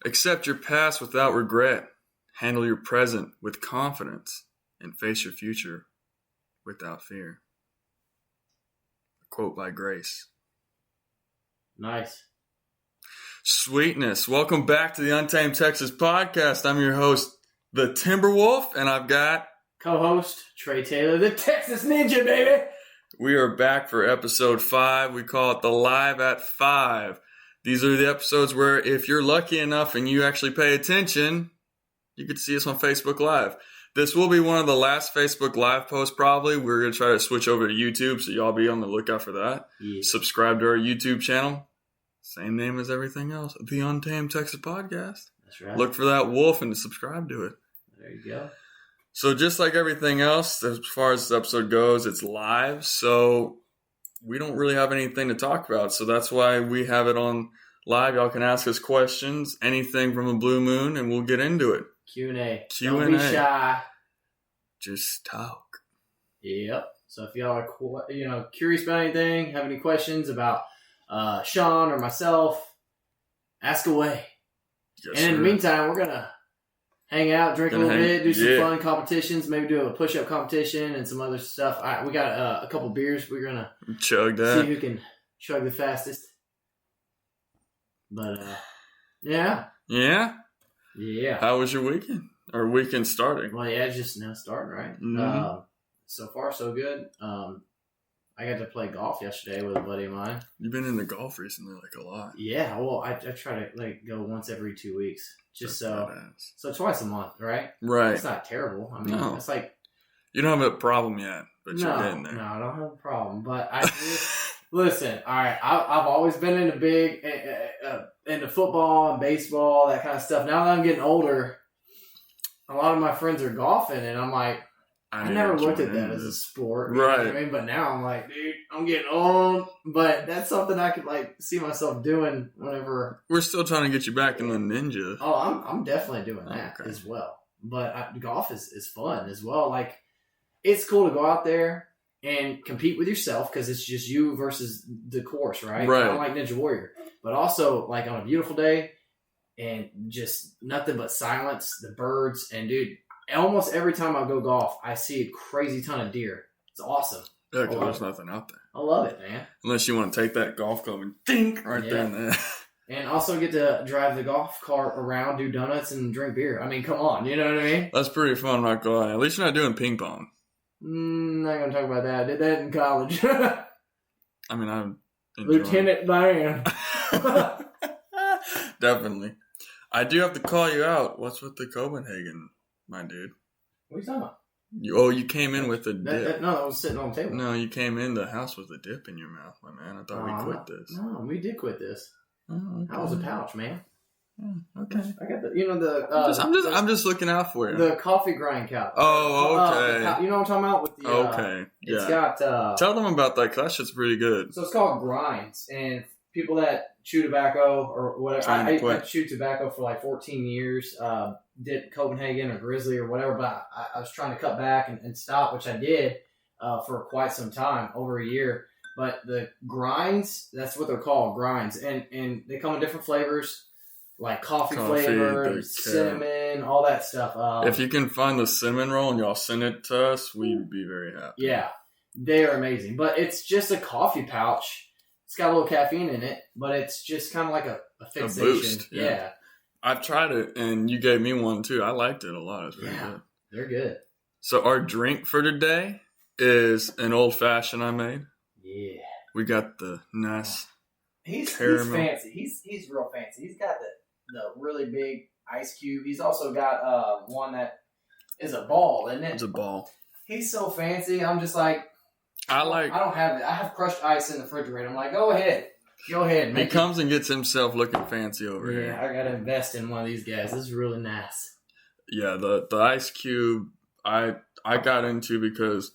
Accept your past without regret. Handle your present with confidence and face your future without fear. A quote by Grace. Nice. Sweetness. Welcome back to the Untamed Texas podcast. I'm your host, the Timberwolf, and I've got Co-host Trey Taylor, the Texas Ninja, baby. We are back for episode 5. We call it the Live at 5. These are the episodes where if you're lucky enough and you actually pay attention, you get to see us on Facebook Live. This will be one of the last Facebook Live posts probably. We're going to try to switch over to YouTube, so y'all be on the lookout for that. Yeah. Subscribe to our YouTube channel. Same name as everything else. The Untamed Texas Podcast. That's right. Look for that wolf and subscribe to it. There you go. So just like everything else, as far as this episode goes, it's live. So we don't really have anything to talk about. So that's why we have it on live. Y'all can ask us questions, anything from the blue moon, and we'll get into it. Q&A. Q&A. Don't be shy. Just talk. Yep. So if y'all are curious about anything, have any questions about Sean or myself, ask away. Yes, and in the meantime, we're going to hang out, drink a little bit, do some fun competitions, maybe do a push-up competition and some other stuff. All right, we got a couple beers. We're going to chug that. see who can chug the fastest. But, yeah. Yeah? Yeah. How was your weekend? Or weekend starting? Well, yeah, it's just now starting, right? Mm-hmm. So far, so good. I got to play golf yesterday with a buddy of mine. You've been into golf recently, like a lot. Yeah, well, I try to go once every 2 weeks, just That's so twice a month, right? right. It's not terrible. I mean, No. it's like You don't have a problem yet, but you're getting there. No, I don't have a problem. But I listen. All right, I've always been into football and baseball, that kind of stuff. Now that I'm getting older, a lot of my friends are golfing, and I'm like, I never looked at that as a sport, you know what I mean? But now I'm like, dude, I'm getting old. But that's something I could see myself doing whenever. We're still trying to get you back in the ninja. Oh, I'm definitely doing that as well. But golf is fun as well. Like, it's cool to go out there and compete with yourself because it's just you versus the course, right? Right. Kind of like Ninja Warrior. But also, like, on a beautiful day and just nothing but silence, the birds, and dude, almost every time I go golf, I see a crazy ton of deer. It's awesome. Yeah, because there's nothing out there. I love it, man. Unless you want to take that golf club and dink right there and there. And also get to drive the golf cart around, do donuts, and drink beer. I mean, come on. You know what I mean? That's pretty fun, I'm not going to lie. At least you're not doing ping pong. Not going to talk about that. I did that in college. I mean, I'm Lieutenant Dan. Definitely. I do have to call you out. What's with the Copenhagen, my dude? What are you talking about? You came in with a dip. No, that was sitting on the table. No, you came in the house with a dip in your mouth, my man. I thought we quit this. No, we did quit this. Oh, okay. That was a pouch, man. Okay. I got the I'm just looking out for you. The coffee grind couch. Oh, okay. You know what I'm talking about? With the, okay. Yeah. It's got. Tell them about that, because that shit's pretty good. So it's called Grinds, and people that chew tobacco or whatever. I chewed tobacco for like 14 years. Did Copenhagen or Grizzly or whatever, but I was trying to cut back and stop, which I did for quite some time, over a year. But the Grinds, that's what they're called, Grinds, and they come in different flavors, like coffee flavor, cinnamon, all that stuff. If you can find the cinnamon roll and y'all send it to us, we'd be very happy. Yeah, they are amazing. But it's just a coffee pouch. It's got a little caffeine in it, but it's just kind of like a fixation. A boost, yeah. I've tried it, and you gave me one too. I liked it a lot. It's pretty good. They're good. So our drink for today is an old fashioned I made. Yeah. We got the nice He's caramel. fancy. He's real fancy. He's got the really big ice cube. He's also got one that is a ball, isn't it? It's a ball. He's so fancy. I'm just like, I don't have it. I have crushed ice in the refrigerator. I'm like, go ahead. He comes and gets himself looking fancy over here. Yeah, I gotta invest in one of these guys. This is really nice. Yeah, the ice cube I got into because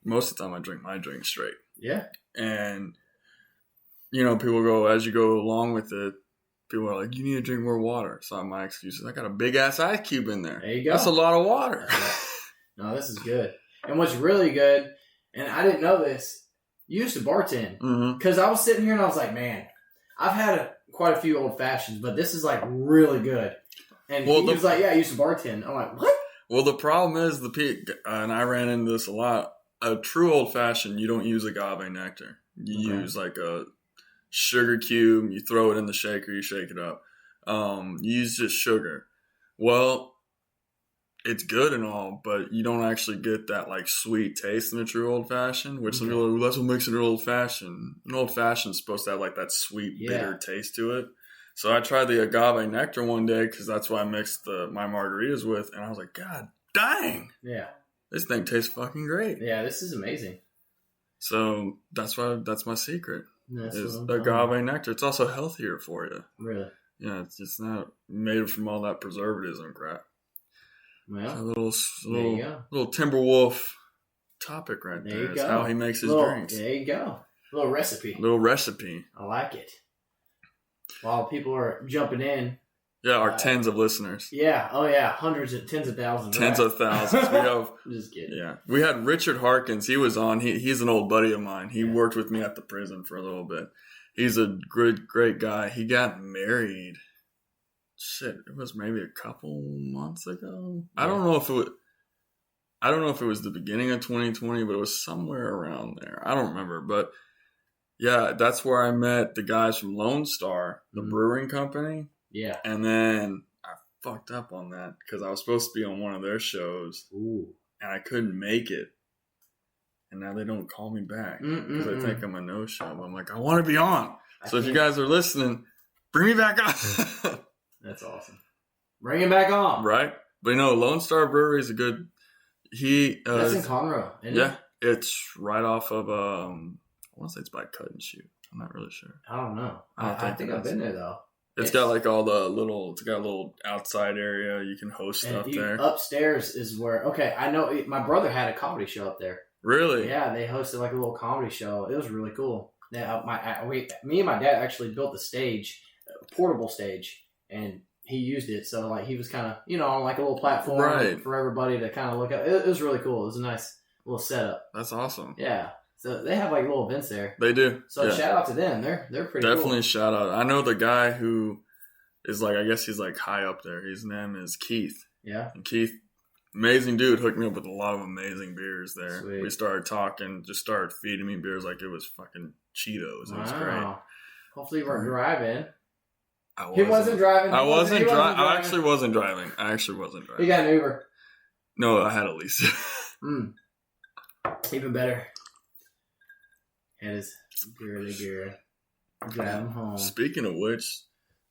most of the time I drink my drink straight. Yeah. And people go, as you go along with it, people are like, you need to drink more water. So my excuse is I got a big ass ice cube in there. There you go. That's a lot of water. No, this is good. And what's really good, and I didn't know this, you used to bartend. Mm-hmm. Because I was sitting here and I was like, man, I've had quite a few old fashions, but this is like really good. And he was like, "Yeah, I used to bartend." I'm like, "What?" Well, the problem is and I ran into this a lot. A true old fashioned, you don't use agave nectar. You use like a sugar cube. You throw it in the shaker. You shake it up. You use just sugar. Well, it's good and all, but you don't actually get that like sweet taste in a true old fashioned. Which some people are like, well, that's what makes it an old fashioned. An old fashioned is supposed to have like that sweet, bitter taste to it. So I tried the agave nectar one day because that's what I mixed my margaritas with, and I was like, God dang! Yeah, this thing tastes fucking great. Yeah, this is amazing. So that's my secret. Is agave nectar. It's also healthier for you. Really? Yeah, it's just not made from all that preservatives and crap. Well, a little Timberwolf topic right there. That's how he makes his drinks. There you go. Little recipe. I like it. While people are jumping in. Yeah, our tens of listeners. Yeah. Oh, yeah. Hundreds and tens of thousands. Tens of thousands. We have. I'm just kidding. Yeah. We had Richard Harkins. He was on. He's an old buddy of mine. He worked with me at the prison for a little bit. He's a great guy. He got married. Shit, it was maybe a couple months ago. Yeah. I don't know if it was the beginning of 2020, but it was somewhere around there. I don't remember, but yeah, that's where I met the guys from Lone Star, the brewing company. Yeah. And then I fucked up on that because I was supposed to be on one of their shows. Ooh. And I couldn't make it. And now they don't call me back because they think I'm a no-show. But I'm like, I want to be on. So if you guys are listening, bring me back on. That's awesome. Bring him back on. Right? But Lone Star Brewery is a good... That's in Conroe, isn't it? It's right off of... I want to say it's by Cut and Shoot. I'm not really sure. I don't know. I think I've been there, though. It's got like all the little... It's got a little outside area. You can host stuff there. Upstairs is where... Okay, I know... My brother had a comedy show up there. Really? Yeah, they hosted like a little comedy show. It was really cool. Yeah, me and my dad actually built the stage, a portable stage. And he used it, so like he was kind of, on like a little platform for everybody to kind of look at. It was really cool. It was a nice little setup. That's awesome. Yeah, so they have like little events there. They do. So shout out to them. They're pretty definitely cool. Shout out. I know the guy who is like, I guess he's like high up there. His name is Keith. Yeah. And Keith, amazing dude, hooked me up with a lot of amazing beers there. Sweet. We started talking, just started feeding me beers like it was fucking Cheetos. It was great. Hopefully you weren't driving. He wasn't driving. I actually wasn't driving. You got an Uber? No, I had a lease. Even better. Had his gear. Drive him home. Speaking of which,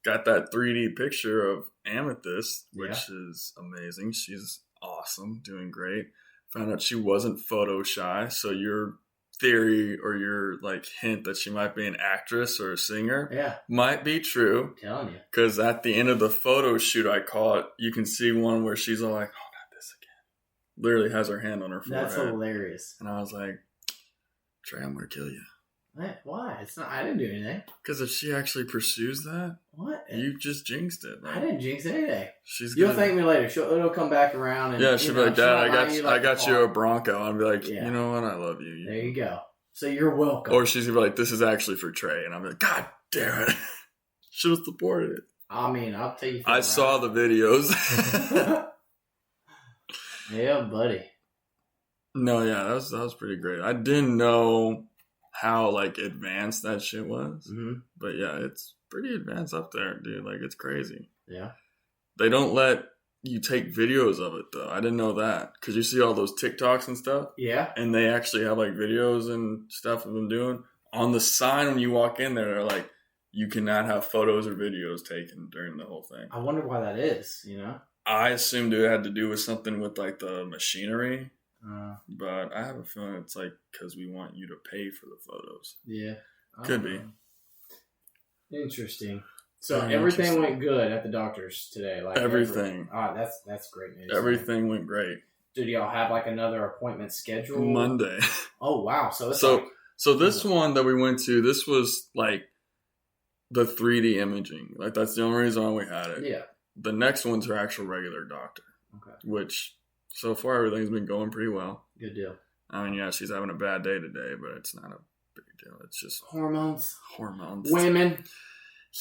got that 3D picture of Amethyst, which is amazing. She's awesome, doing great. Found out she wasn't photo shy, so your theory or your like hint that she might be an actress or a singer might be true. I'm telling you. Because at the end of the photo shoot I caught, you can see one where she's all like, oh, not this again. Literally has her hand on her forehead. That's hilarious. And I was like, Trey, I'm going to kill you. Why? It's not. I didn't do anything. Because if she actually pursues that, you just jinxed it. I didn't jinx anything. You'll thank me later. It'll come back around. And, she'll be like, Dad, I got you a Bronco. I'll be like, you know what? I love you. There you go. So you're welcome. Or she's gonna be like, this is actually for Trey, and I'm like, God damn it, should have supported it. I mean, I'll tell you. I saw the videos. Yeah, buddy. No, yeah, that was pretty great. I didn't know how like advanced that shit was, but yeah, it's pretty advanced up there, dude. Like it's crazy. Yeah, they don't let you take videos of it though. I didn't know that because you see all those TikToks and stuff. Yeah, and they actually have like videos and stuff of them doing on the sign when you walk in there. They're like, you cannot have photos or videos taken during the whole thing. I wonder why that is. I assumed it had to do with something with like the machinery. But I have a feeling it's like because we want you to pay for the photos. Yeah. Could be. Interesting. So everything went good at the doctor's today. Like everything. That's great news. Everything went great. Did y'all have like another appointment scheduled? Monday. Oh wow. So this one that we went to, this was like the 3D imaging. Like that's the only reason why we had it. Yeah. The next one's her actual regular doctor. Okay. Which so far everything's been going pretty well. Good deal. I mean, yeah, she's having a bad day today, but it's not a big deal. It's just hormones. Women.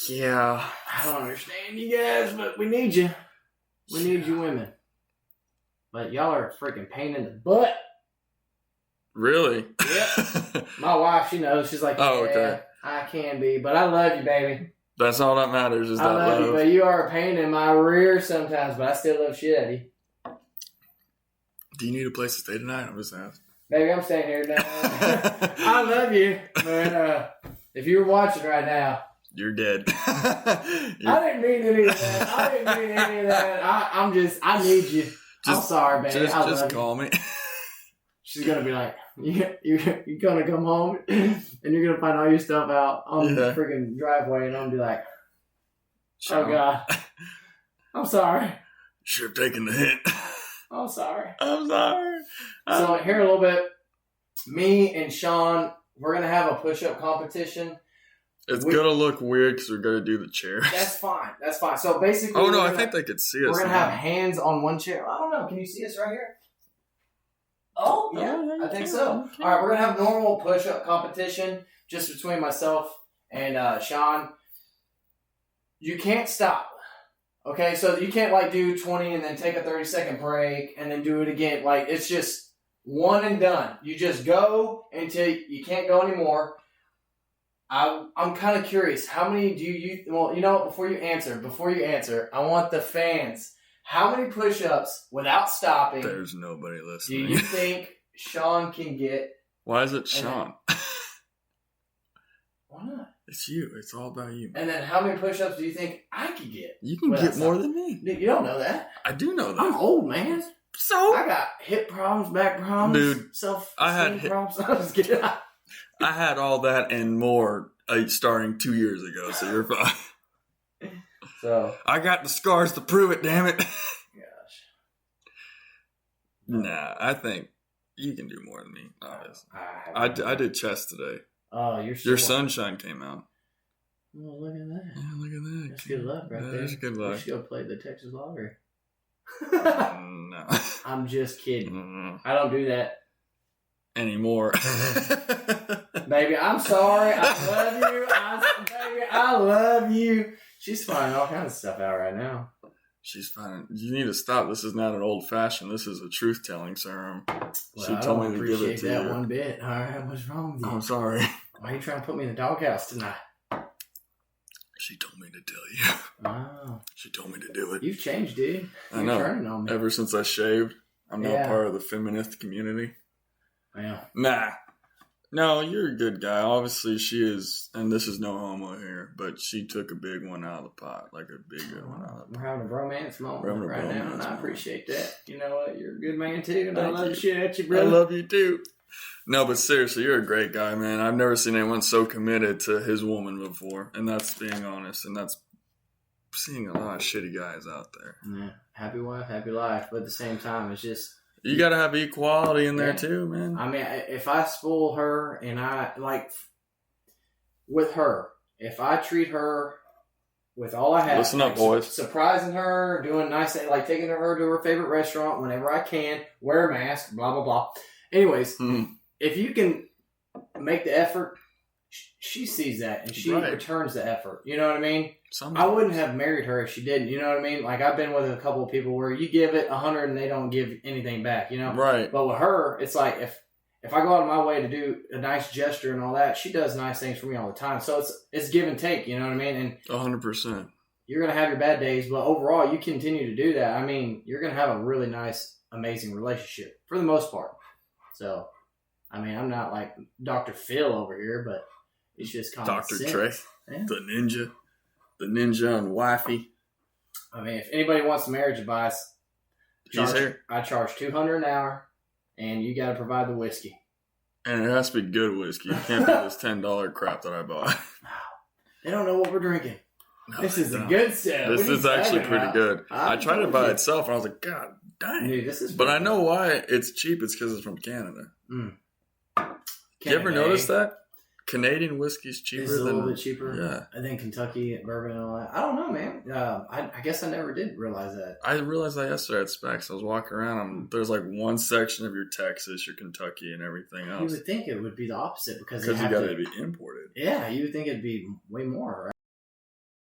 Yeah. I don't understand you guys, but we need you. We need you women. But y'all are a freaking pain in the butt. Really? Yep. My wife, she knows. She's like, oh, okay. I can be, but I love you, baby. That's all that matters is I that love love. you, but you are a pain in my rear sometimes, but I still love shit out of you. Do you need a place to stay tonight? I'm just asking. Baby, I'm staying here tonight. I love you, but if you were watching right now, you're dead. I didn't mean any of that. I need you. I'm sorry, baby. I love you. Just call me. She's gonna be like, you're gonna come home and you're gonna find all your stuff out on the freaking driveway, and I'm gonna be like, oh God, I'm sorry. Should have taken the hint. I'm sorry. I'm sorry. So here a little bit, me and Sean, we're gonna have a push-up competition. It's gonna look weird because we're gonna do the chair. That's fine. So basically, I think they could see us. We're gonna have hands on one chair. I don't know. Can you see us right here? Oh, yeah, I think so. All right, we're going to have normal push-up competition just between myself and Sean. You can't stop, okay? So you can't, do 20 and then take a 30-second break and then do it again. It's just one and done. You just go until you can't go anymore. I'm kind of curious. How many do you... Well, you know what? Before you answer, I want the fans... How many push-ups without stopping? There's nobody listening. Do you think Sean can get? Why is it Sean? Why not? It's you. It's all about you. And then how many push-ups do you think I could get? You can get more than me. You don't know that. I do know that. I'm old, man. So? I got hip problems, back problems, dude. Self-esteem problems. I'm just kidding. I had all that and more starting 2 years ago, so you're fine. So I got the scars to prove it, damn it. Gosh. Nah, I think you can do more than me. I did chest today. Oh, your sunshine came out. Oh, look at that. Yeah, look at that. That's good luck right there. That's good luck. You should go play the Texas Lottery. No. I'm just kidding. I don't do that. Anymore. Baby, I'm sorry. I love you. Baby, I love you. She's finding all kinds of stuff out right now. She's finding... You need to stop. This is not an old-fashioned. This is a truth-telling serum. Well, she told me to give it to that you. One bit. All right, what's wrong with you? I'm sorry. Why are you trying to put me in the doghouse tonight? She told me to tell you. Wow. She told me to do it. You've changed, dude. I know. You're turning on me. Ever since I shaved, I'm now part of the feminist community. Yeah. Nah. No, you're a good guy. Obviously, she is, and this is no homo here, but she took a big one out of the pot, like a big good one out of the pot. We're having a bromance moment right now, and I appreciate that. You know what? You're a good man, too, and I love the shit at you, brother. I love you, too. No, but seriously, you're a great guy, man. I've never seen anyone so committed to his woman before, and that's being honest, and that's seeing a lot of shitty guys out there. Yeah. Happy wife, happy life, but at the same time, it's just... You got to have equality in there, too, man. I mean, if I spoil her and with her, if I treat her with all I have. Listen up, boys. Surprising her, doing nice things, taking her to her favorite restaurant whenever I can, wear a mask, blah, blah, blah. Anyways, if you can make the effort, she sees that and she returns the effort. You know what I mean? I wouldn't have married her if she didn't. You know what I mean? I've been with a couple of people where you give it 100 and they don't give anything back, you know? Right. But with her, it's if I go out of my way to do a nice gesture and all that, she does nice things for me all the time. So it's give and take, you know what I mean? And 100%. You're going to have your bad days, but overall, you continue to do that. I mean, you're going to have a really nice, amazing relationship for the most part. So, I mean, I'm not like Dr. Phil over here, but it's just common sense. Dr. Trey, the ninja and wifey. I mean, if anybody wants marriage advice, I charge $200 an hour, and you got to provide the whiskey. And it has to be good whiskey. You can't be this $10 crap that I bought. They don't know what we're drinking. No, this is the good stuff. This is actually pretty good. I tried it by itself, and I was like, God dang. Dude, this is. But I know why it's cheap. It's because it's from Canada. You ever notice that? Canadian whiskey's cheaper it's a little bit cheaper. Yeah. I think Kentucky bourbon and all that. I don't know, man. I guess I never did realize that. I realized that yesterday at Specs. I was walking around. There's one section of your Texas, your Kentucky, and everything else. You would think it would be the opposite because you got to be imported. Yeah, you would think it'd be way more, right?